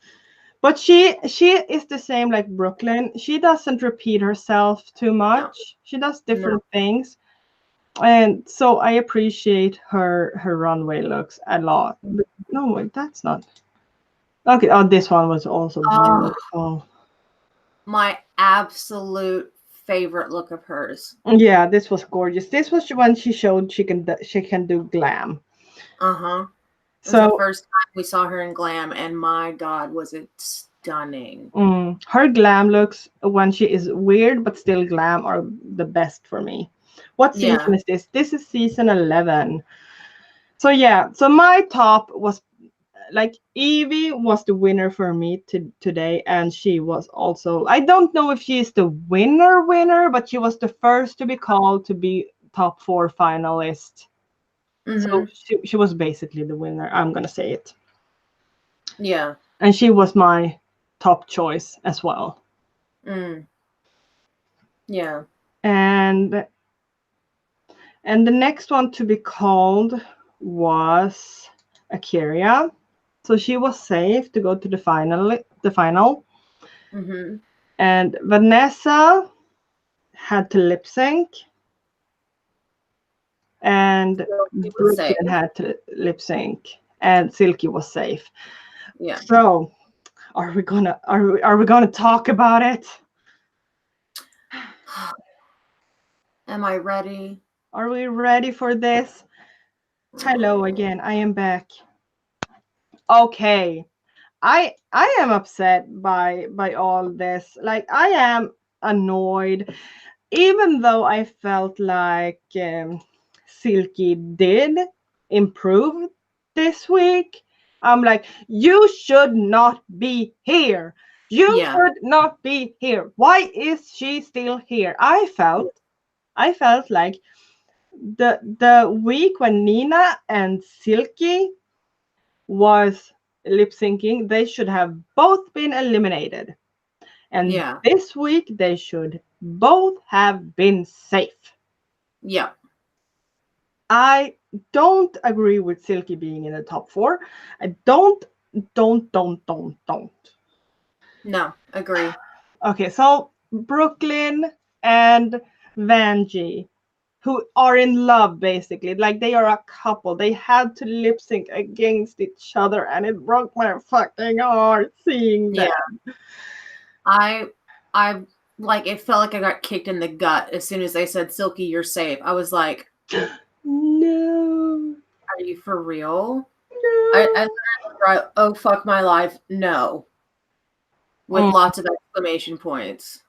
But she is the same like Brooklyn. She doesn't repeat herself too No. much. She does No. different things. And so I appreciate her runway looks a lot. But no, wait, that's not. Okay, oh, this one was also Oh, beautiful. my absolute favorite look of hers. Yeah, this was gorgeous. This was when she showed she can do glam. Uh-huh. It was the So first time we saw her in glam, and my God, was it stunning. her glam looks when she is weird but still glam are the best for me. What Yeah. season is this? This is season 11. So yeah, so my top was like Evie was the winner for me today, and she was also. I don't know if she's the winner, but she was the first to be called to be top 4 finalist. So Mm-hmm. she was basically the winner. I'm gonna say it, Yeah. and she was my top choice as well. Mm. Yeah. And the next one to be called was Akiria. So she was safe to go to the final. Mm-hmm. And Vanessa had to lip sync, and She was safe. Brooklyn had to lip sync, and Silky was safe. Yeah. So, are we gonna talk about it? Am I ready? Are we ready for this? Hello again. I am back. Okay. I am upset by all this. Like I am annoyed, even though I felt like Silky did improve this week. I'm like, you should not be here. You Yeah. should not be here. Why is she still here? I felt like the week when Nina and Silky was lip syncing, they should have both been eliminated. And Yeah. this week, they should both have been safe. Yeah. I don't agree with Silky being in the top four. I don't. No, agree. Okay, so Brooklyn and Vanjie, who are in love basically, like they are a couple. They had to lip sync against each other, and it broke my fucking heart seeing Yeah. that. I like it felt like I got kicked in the gut as soon as they said Silky, you're safe. I was like, No, are you for real? I no. literally wrote, oh fuck my life, no. With Mm. lots of exclamation points.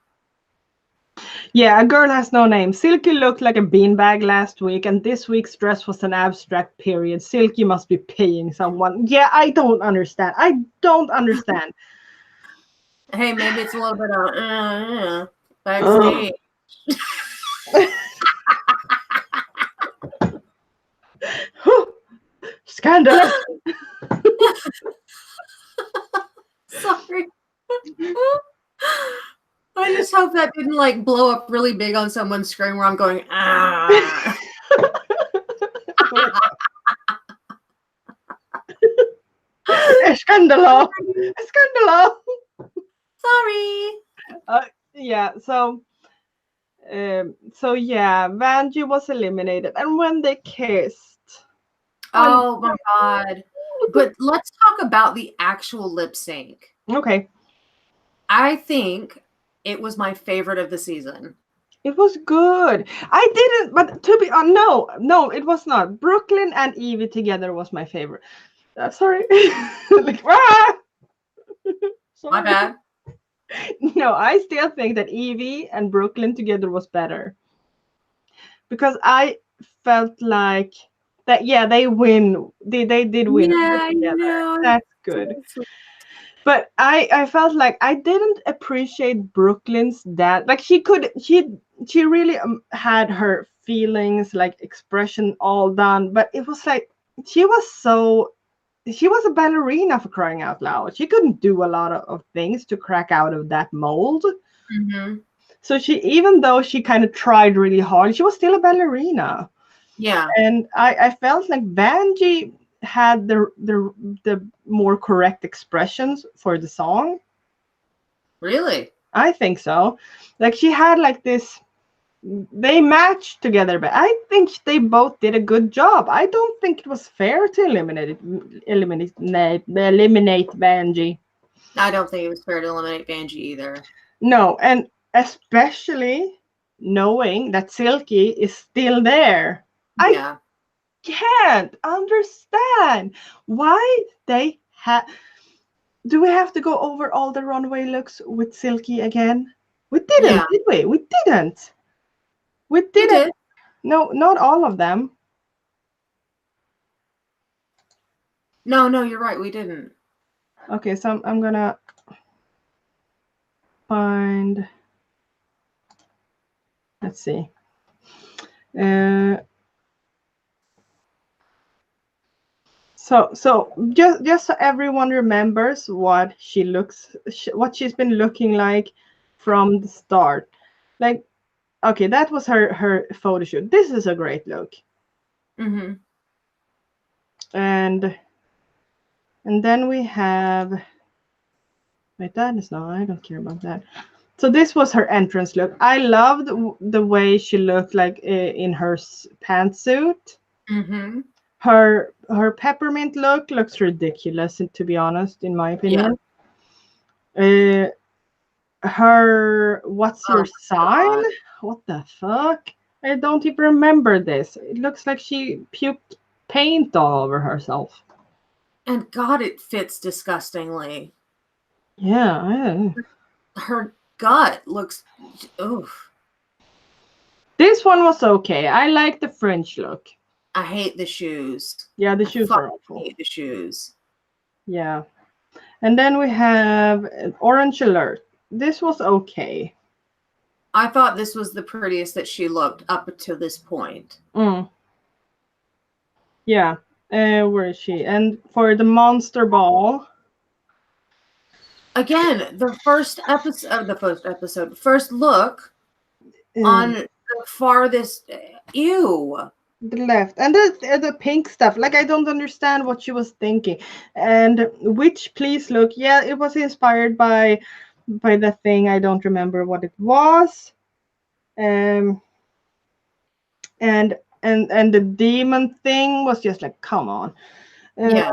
Yeah, a girl has no name. Silky looked like a beanbag last week, and this week's dress was an abstract period. Silky must be paying someone. Yeah, I don't understand. I don't understand. Hey, maybe it's a little bit of Ugh. backstage. Scandalous. Sorry. I just hope that didn't like blow up really big on someone's screen where I'm going, ah. Scandalo. Scandalo. Sorry. Yeah, so yeah, Vanjie was eliminated, and when they kissed, Oh my god. But let's talk about the actual lip sync. okay, I think it was my favorite of the season. it was good. I didn't, but to be no, it was not. Brooklyn and Evie together was my favorite. Sorry, like, My sorry. bad. No, I still think that Evie and Brooklyn together was better because I felt like that. Yeah, they win. They did win Yeah, I together. know. That's good. But I felt like I didn't appreciate Brooklyn's dad. Like she really had her feelings, like expression all done. But it was like she was so she was a ballerina, for crying out loud. She couldn't do a lot of things to crack out of that mold. Mm-hmm. So she, even though she kind of tried really hard, she was still a ballerina. Yeah. And I felt like Vanjie had the more correct expressions for the song. Really? I think so. Like she had like this, they matched together, but I think they both did a good job. I don't think it was fair to eliminate Vanjie. I don't think it was fair to eliminate Vanjie either. No, and especially knowing that Silky is still there. I Yeah. can't understand why they have. Do we have to go over all the runway looks with Silky again? We didn't, Yeah. did we? We didn't. We We didn't. did. No, not all of them. No, you're right. We didn't. Okay, so I'm gonna find. Let's see. Uh, so just so everyone remembers what she looks, what she's been looking like from the start. Like, okay, that was her photo shoot. This is a great look. Mm-hmm. And then we have. Wait, that is not. I don't care about that. So this was her entrance look. I loved the way she looked like in her pantsuit. Mm-hmm. Her peppermint look looks ridiculous, to be honest, in my Yeah. opinion. Her what's Oh your my sign? God. What the fuck? I don't even remember this. It looks like she puked paint all over herself. And God, it fits disgustingly. Yeah. Her gut looks, oof. This one was okay. I like the French look. I hate the shoes. Yeah, the shoes are awful. I hate the shoes. Yeah. And then we have Orange Alert. This was okay. I thought this was the prettiest that she looked up to this point. Yeah. Where is she? And for the Monster Ball. Again, the first look on the farthest, ew. The left. And the pink stuff. Like, I don't understand what she was thinking. And Witch Please Look. Yeah, it was inspired by the thing. I don't remember what it was. And the demon thing was just like, come on. Yeah.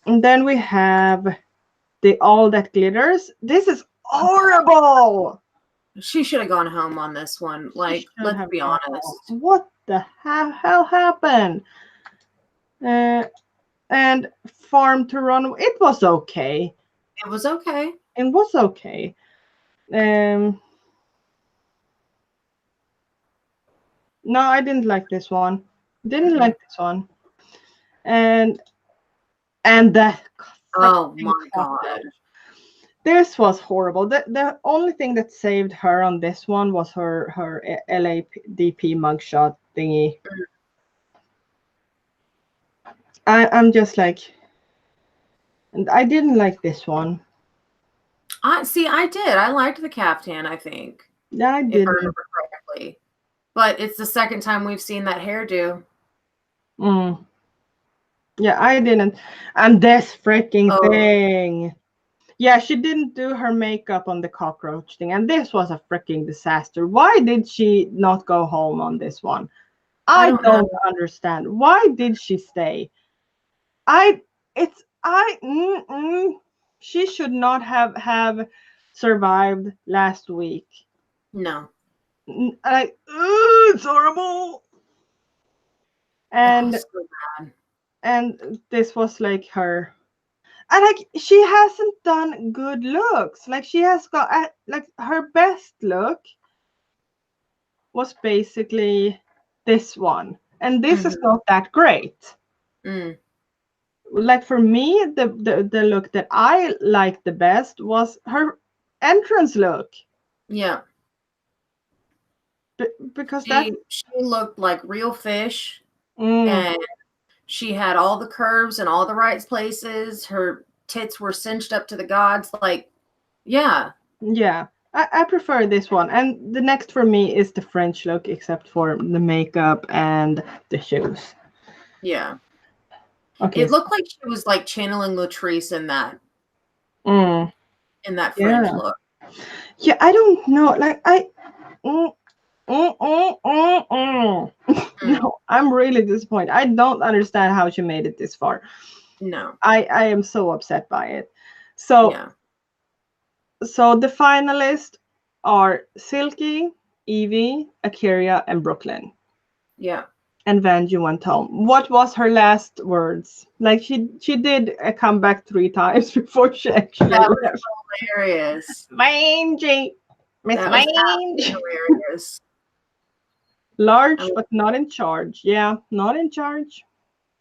And then we have the All That Glitters. This is horrible. She should have gone home on this one. Like, let's be honest. What the hell happened? And Farm to Run. It was okay. It was okay. It was okay. No, I didn't like this one. Didn't like this one. And that. Oh my God. This was horrible. The only thing that saved her on this one was her LADP mugshot thingy. I'm just like, and I didn't like this one. I did. I liked the caftan, I think. Yeah, I did. If I remember correctly. But it's the second time we've seen that hairdo. Yeah, I didn't. And this freaking thing. Yeah, she didn't do her makeup on the cockroach thing. And this was a freaking disaster. Why did she not go home on this one? I don't understand. Why did she stay? She should not have survived last week. No. It's horrible. And so bad. And this was like her, and like she hasn't done good looks. Like she has got like her best look was basically this one, and this is not that great. Like for me, the look that I liked the best was her entrance look. Yeah. Because she looked like real fish, and she had all the curves in all the right places. Her tits were cinched up to the gods. Like, yeah. Yeah. I prefer this one. And the next for me is the French look, except for the makeup and the shoes. Yeah. Okay. It looked like she was like channeling Latrice in that. In that French look. Yeah, I don't know. Like No, I'm really disappointed. I don't understand how she made it this far. No. I am so upset by it. So the finalists are Silky, Evie, Akira, and Brooklyn. Yeah. And Vanjie went home. What was her last words? Like she did a comeback 3 times before she actually left. Was hilarious. Vanjie. Miss Vanjie. Hilarious. Large but not in charge. Yeah, not in charge.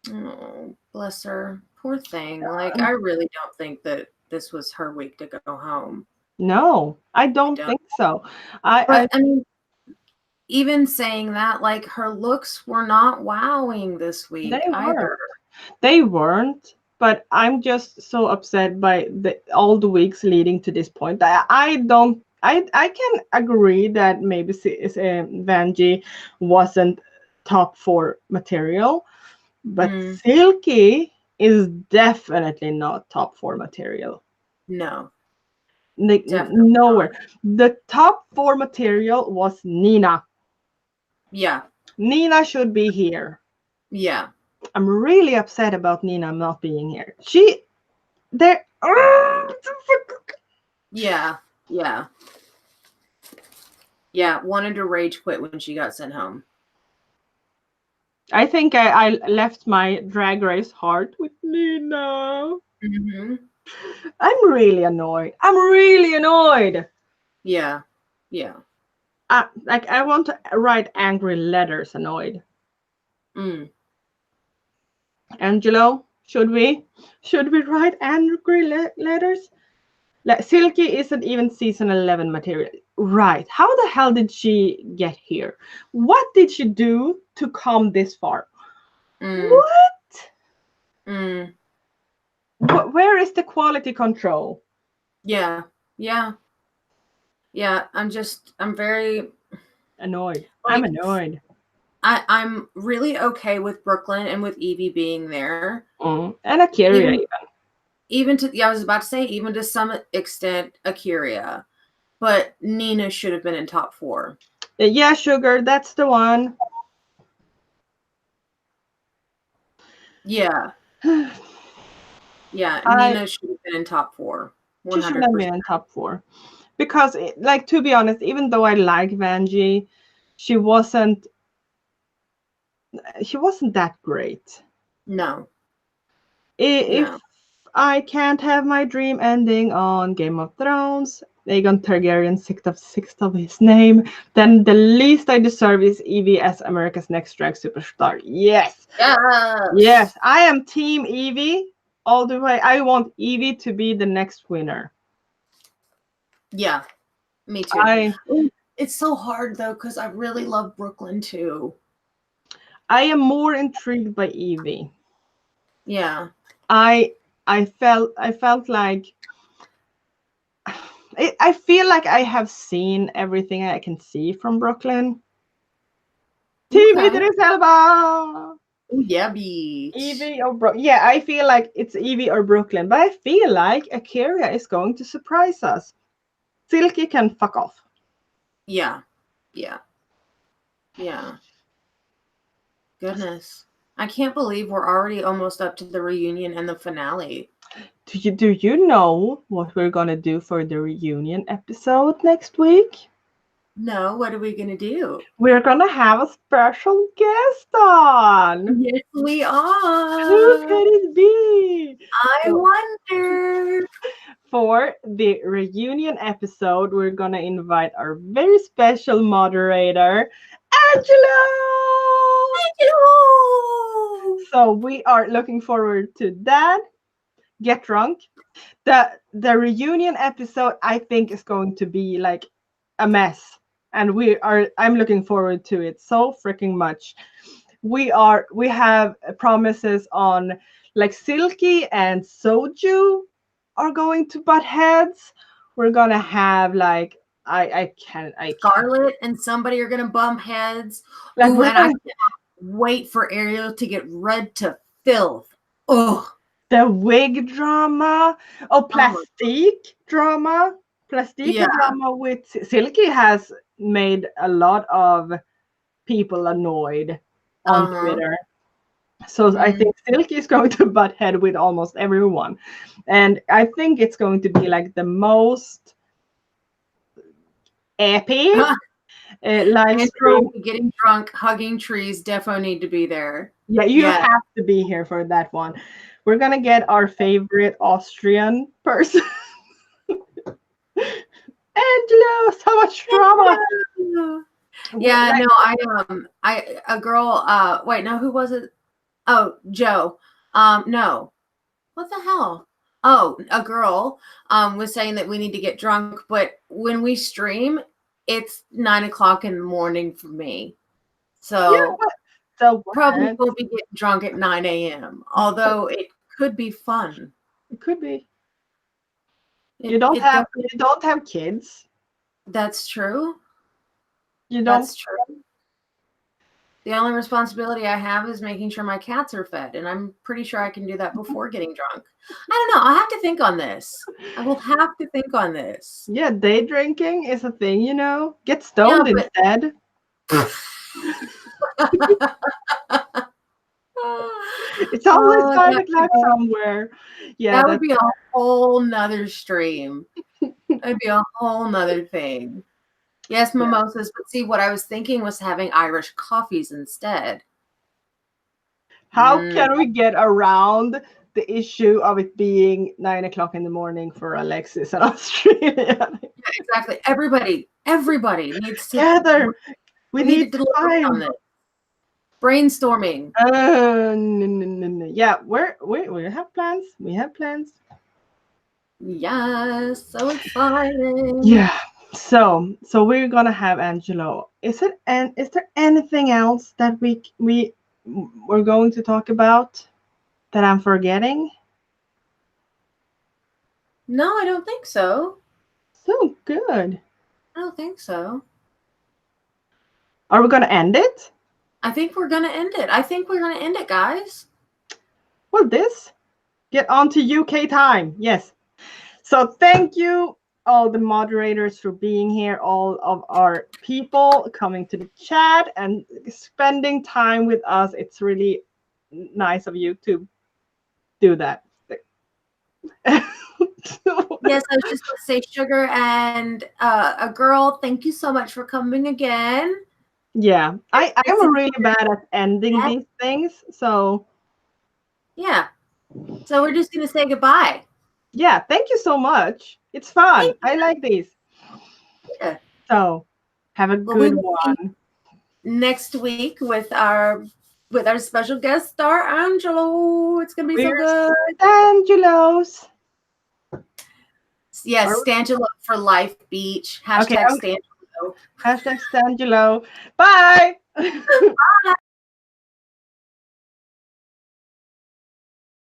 Oh, bless her. Poor thing. Like, I really don't think that this was her week to go home. No, I don't think so. I mean, even saying that, like, her looks were not wowing this week either. They weren't, but I'm just so upset by all the weeks leading to this point. I can agree that maybe Vanjie wasn't top 4 material, but Silky is definitely not top 4 material. No. Nowhere. The top 4 material was Nina. Yeah. Nina should be here. Yeah. I'm really upset about Nina not being here. Yeah. Yeah. Yeah. Wanted to rage quit when she got sent home. I think I left my drag race heart with Nina. Mm-hmm. I'm really annoyed. I'm really annoyed. Yeah. Yeah. Like I want to write angry letters. Annoyed. Mm. Angelo, should we write angry letters? Like Silky isn't even season 11 material. Right. How the hell did she get here? What did she do to come this far? Mm. What? Mm. Where is the quality control? Yeah. Yeah. Yeah. I'm very Annoyed. I'm like, annoyed. I'm really okay with Brooklyn and with Evie being there. And Akira Even even. even to, yeah, I was about to say, even to some extent, Akira. But Nina should have been in top 4. Yeah, Sugar, that's the one. Yeah. Yeah. I Nina should have been in top 4. She should have 100%. been in top 4. Because, like, to be honest, even though I like Vanjie, she wasn't that great. No. If No. I can't have my dream ending on Game of Thrones, Aegon Targaryen, sixth of his name, then the least I deserve is Evie as America's Next Drag Superstar. Yes! Yes. Yes, I am Team Evie all the way. I want Evie to be the next winner. Yeah. Me too. I It's so hard though, because I really love Brooklyn too. I am more intrigued by Evie. Yeah. I felt like I feel like I have seen everything I can see from Brooklyn. Team Okay. Idris Elba. Oh yeah, beach. Evie or yeah, I feel like it's Evie or Brooklyn, but I feel like Akira is going to surprise us. Silky can fuck off. Yeah. Yeah. Yeah. Goodness. I can't believe we're already almost up to the reunion and the finale. Do you know what we're gonna do for the reunion episode next week? No, what are we gonna do? We're gonna have a special guest on. Yes, we Who are. could it be? I So, wonder. for the reunion episode, we're gonna invite our very special moderator, Angelo. Hello. So we are looking forward to that. Get drunk. The reunion episode, I think, is going to be like a mess, and I'm looking forward to it so freaking much. We have promises on, like, Silky and Soju are going to butt heads. We're gonna have, like, I can't Scarlet and somebody are gonna bump heads. like, Ooh, we're and I gonna can't wait for Ariel to get red to filth. Oh, the wig drama. Oh, oh plastique drama. Plastique yeah. drama with Silky has made a lot of people annoyed on Uh-huh. Twitter. So I Mm. think Silky is going to butt head with almost everyone. And I think it's going to be like the most epic live stream. Andrew getting drunk, hugging trees, defo need to be there. Yeah, you Yeah. have to be here for that one. We're gonna get our favorite Austrian person. Angelo, so much drama. Yeah, Like, no, I a girl, wait, no, who was it? Oh, Joe. No. What the hell? Oh, a girl was saying that we need to get drunk, but when we stream, it's 9 o'clock in the morning for me. yeah, So so probably what? we'll be getting drunk at 9 a.m. Although it could be fun. It could be. It definitely, You don't have kids. that's true. You don't. That's true. The only responsibility I have is making sure my cats are fed, and I'm pretty sure I can do that before getting drunk. I don't know. I'll have to think on this. I will have to think on this. Yeah, day drinking is a thing, you know. Get Yeah, stoned but instead. It's always oh, 5 o'clock somewhere. Yeah, that would be a whole nother stream. That'd be a whole nother thing. Yes, mimosas, but see, what I was thinking was having Irish coffees instead. How can we get around the issue of it being 9 o'clock in the morning for Alexis in Australia? Exactly. Everybody needs to Together, we need need to to deliberate on find. this. Brainstorming. No. Yeah, we have plans. We have plans. Yes, so exciting. Yeah. So we're gonna have Angelo. Is there anything else that we're going to talk about that I'm forgetting? No, I don't think so. So good. I don't think so. Are we gonna end it? I think we're gonna end it. I think we're gonna end it, guys. Well, get on to UK time. Yes. So thank you, all the moderators, for being here, all of our people coming to the chat and spending time with us. It's really nice of you to do that. Yes, I was just going to say, Sugar and a girl, thank you so much for coming again. Yeah, I'm really bad at ending these things. So yeah. So we're just going to say goodbye. Yeah, thank you so much. It's fun. I like these. Yeah. So have a good one. Next week with our special guest star, Angelo. It's going to be so good. Angelos. Yes, Stangelo for life, beach. Hashtag Stangelo. Hashtag Stangelo. Bye. Bye.